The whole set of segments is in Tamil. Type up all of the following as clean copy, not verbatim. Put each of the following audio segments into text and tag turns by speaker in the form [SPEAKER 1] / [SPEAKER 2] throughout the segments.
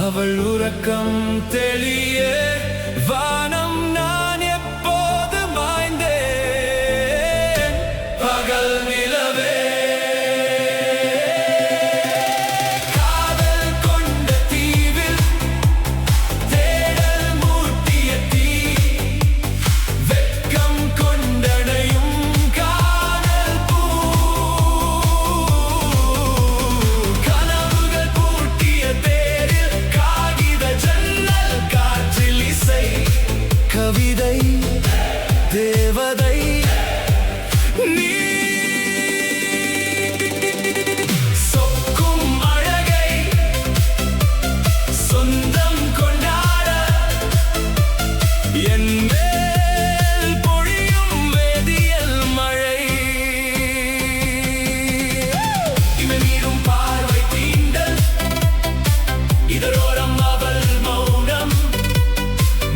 [SPEAKER 1] அவள் உறக்கம் தெளிய வானம் நான் எப்போது மாய்ந்தேன் பகல் நிலவே காதல் கொண்ட தீவில் தேடல் மூட்டிய தீ வெட்கம் கொண்டடையும் காதல் பூ கனவுகள் பூட்டிய தேரில் காகித ஜன்னல் காற்றில் இசை கவிதை தேவதை நீ சொக்கும் அழகை சொந்தம் கொண்டாட என் மேல் பொழியும் வேதியியல் மழை இமைமீறும் பார்வை தீண்டல் இதழோரம் அவள் மௌனம்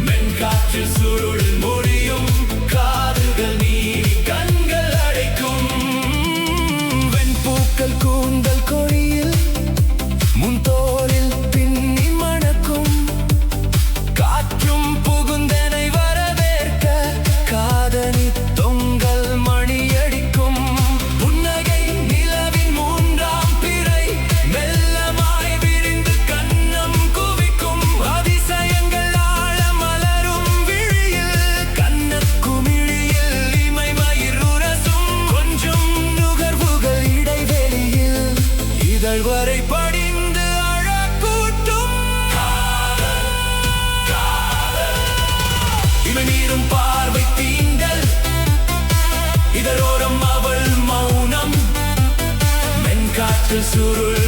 [SPEAKER 1] மென்காற்றில் சுருள் முடியும் காதுகள் நீ கண்கள் அடைக்கும் வெண்பூக்கள் கூந்தல் கொடியில் முன்தோலில் பின்னி மணக்கும் காற்றும் புகுந்தனை வரவேற்க காதணி தொங்கல் மணியடிக்கும் புன்னகை நிலவின் மூன்றாம் பிறை மெல்லமாய் விரிந்து கன்னம் குவிக்கும் அதிசயங்கள் ஆழ மலரும் விழியில் கண்ணக்குமிழியில் இமைமயிர் உரசும் கொஞ்சம் நுகர்வுகள் இடைவெளியில் இதழ் வரை படிந்து அழக்கூட்டும் இமைமீறும் பார்வை தீண்டல் இதழோரம் அவள் மௌனம் மென்காற்று சுருள்